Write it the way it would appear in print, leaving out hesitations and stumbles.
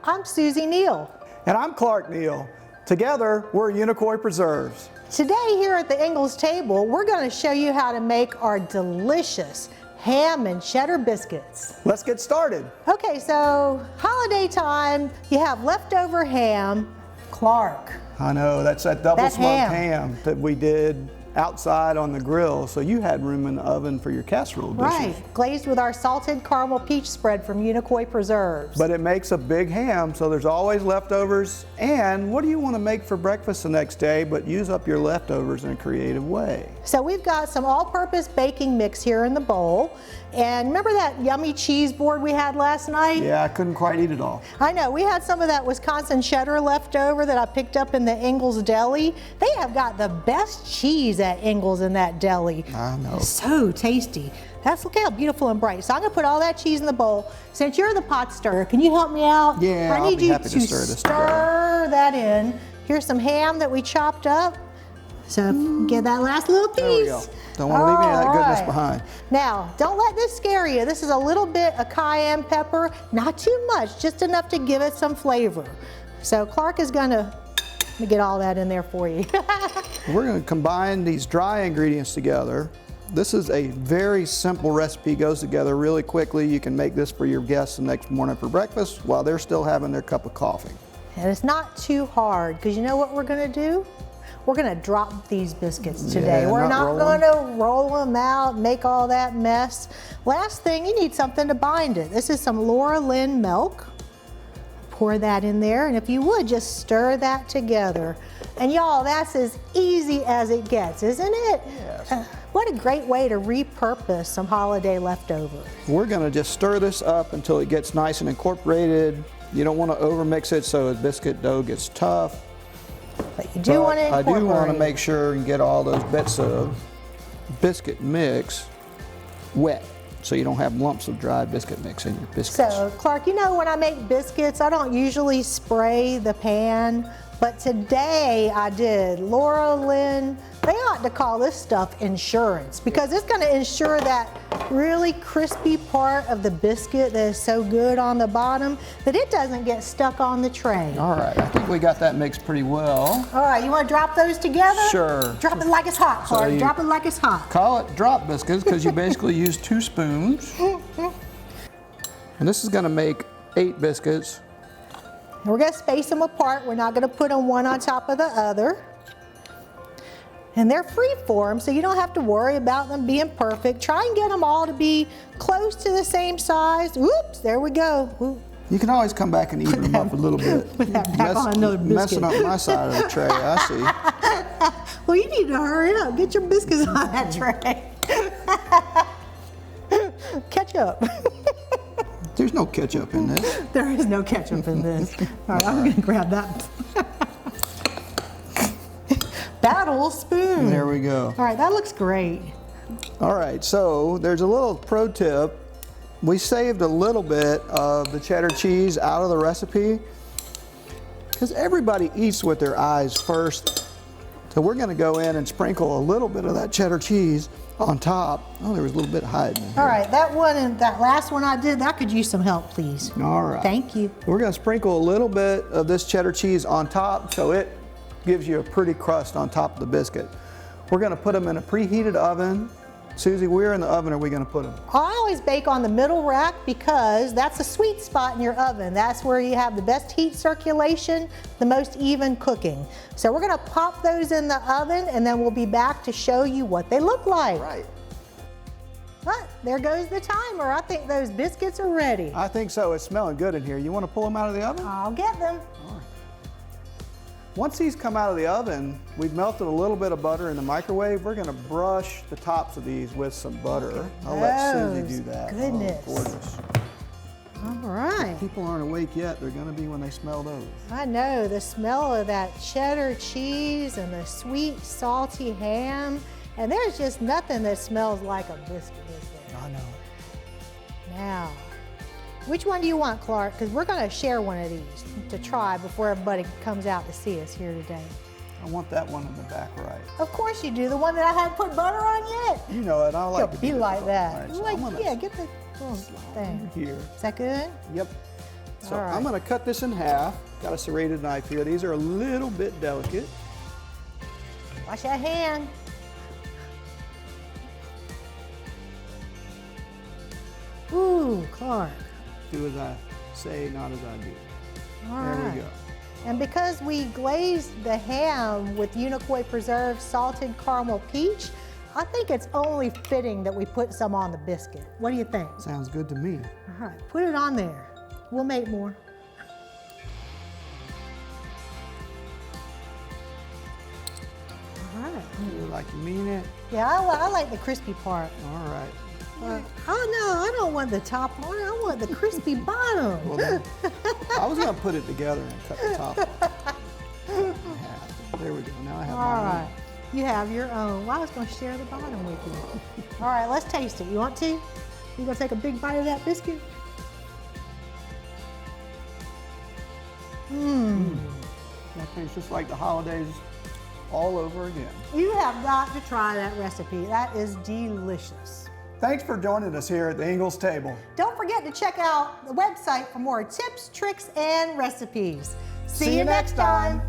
I'm Susie Neal. And I'm Clark Neal. Together, we're Unicoi Preserves. Today here at the Ingles table, we're going to show you how to make our delicious ham and cheddar biscuits. Let's get started. Okay, so holiday time, you have leftover ham. Clark. I know, that's that double smoked ham that we did outside on the grill, so you had room in the oven for your casserole dishes. Right, glazed with our salted caramel peach spread from Unicoi Preserves. But it makes a big ham, so there's always leftovers. And what do you want to make for breakfast the next day but use up your leftovers in a creative way? So we've got some all-purpose baking mix here in the bowl. And remember that yummy cheese board we had last night? Yeah, I couldn't quite eat it all. I know, we had some of that Wisconsin cheddar left over that I picked up in the Ingles deli. They have got the best cheese at Ingles in that deli. I know. It's so tasty. Look how beautiful and bright. So I'm gonna put all that cheese in the bowl. Since you're the pot stirrer, can you help me out? Yeah, I need you happy to stir this stir that in. Here's some ham that we chopped up. So get that last little piece. There we go. Don't want to leave any of that goodness behind. Now, don't let this scare you. This is a little bit of cayenne pepper, not too much, just enough to give it some flavor. So Clark is gonna get all that in there for you. We're going to combine these dry ingredients together. This is a very simple recipe, goes together really quickly. You can make this for your guests the next morning for breakfast while they're still having their cup of coffee. And it's not too hard, because you know what we're gonna do? We're gonna drop these biscuits today. Yeah, we're not roll gonna roll them out, make all that mess. Last thing, you need something to bind it. This is some Laura Lynn milk. Pour that in there, and if you would, just stir that together. And y'all, that's as easy as it gets, isn't it? Yes. What a great way to repurpose some holiday leftovers. We're going to just stir this up until it gets nice and incorporated. You don't want to overmix it so the biscuit dough gets tough. But you do want to incorporate. I do want to make sure and get all those bits of biscuit mix wet, so you don't have lumps of dry biscuit mix in your biscuits. So, Clark, you know when I make biscuits, I don't usually spray the pan, but today I did. Laura Lynn, they ought to call this stuff insurance, because it's going to ensure that really crispy part of the biscuit that is so good on the bottom that it doesn't get stuck on the tray. All right, I think we got that mixed pretty well. All right, you want to drop those together? Sure. Drop it like it's hot, Clark. So Drop it like it's hot. Call it drop biscuits because you basically use 2 spoons. And this is going to make 8 biscuits. We're going to space them apart. We're not going to put them one on top of the other. And they're free form, so you don't have to worry about them being perfect. Try and get them all to be close to the same size. Oops, there we go. Ooh. You can always come back and even them up a little bit. Put that back on another biscuit. Messing up my side of the tray, I see. Well, you need to hurry up. Get your biscuits on that tray. Ketchup. There's no ketchup in this. There is no ketchup in this. All right, I'm going to grab that. Battle spoon. There we go. All right, that looks great. All right, so there's a little pro tip. We saved a little bit of the cheddar cheese out of the recipe because everybody eats with their eyes first. So we're going to go in and sprinkle a little bit of that cheddar cheese on top. Oh, there was a little bit hiding in here. All right, that one and that last one I did, that could use some help, please. All right. Thank you. We're going to sprinkle a little bit of this cheddar cheese on top so it gives you a pretty crust on top of the biscuit. We're going to put them in a preheated oven. Susie, where in the oven are we going to put them? I always bake on the middle rack because that's a sweet spot in your oven. That's where you have the best heat circulation, the most even cooking. So we're going to pop those in the oven and then we'll be back to show you what they look like. Right. But there goes the timer. I think those biscuits are ready. I think so. It's smelling good in here. You want to pull them out of the oven? I'll get them. Once these come out of the oven, we've melted a little bit of butter in the microwave. We're going to brush the tops of these with some butter. I'll let Susie do that. Goodness. Oh, gorgeous. All right. If people aren't awake yet, they're going to be when they smell those. I know, the smell of that cheddar cheese and the sweet, salty ham. And there's just nothing that smells like a biscuit, is there? I know. Now, which one do you want, Clark? Because we're going to share one of these to try before everybody comes out to see us here today. I want that one in the back right. Of course you do. The one that I haven't put butter on yet. You know it. I like to be like that. Right, so Like, yeah, get the little thing. here. Is that good? Yep. So All right. I'm gonna cut this in half. Got a serrated knife here. These are a little bit delicate. Wash your hand. Ooh, Clark. Do as I say, not as I do. All There right. we go. And because we glazed the ham with Unicoi preserved salted caramel peach, I think it's only fitting that we put some on the biscuit. What do you think? Sounds good to me. All right, put it on there. We'll make more. All right. You like you mean it? Yeah, I like the crispy part. All right. Oh no, I don't want the top part. I want the crispy bottom. Well, then, I was gonna put it together and cut the top off in half. There we go. Now I have All my right, you have your own. Well, I was going to share the bottom with you. All right, let's taste it. You want to? You gonna take a big bite of that biscuit? Mmm. That tastes just like the holidays all over again. You have got to try that recipe. That is delicious. Thanks for joining us here at the Ingles table. Don't forget to check out the website for more tips, tricks, and recipes. See you next time.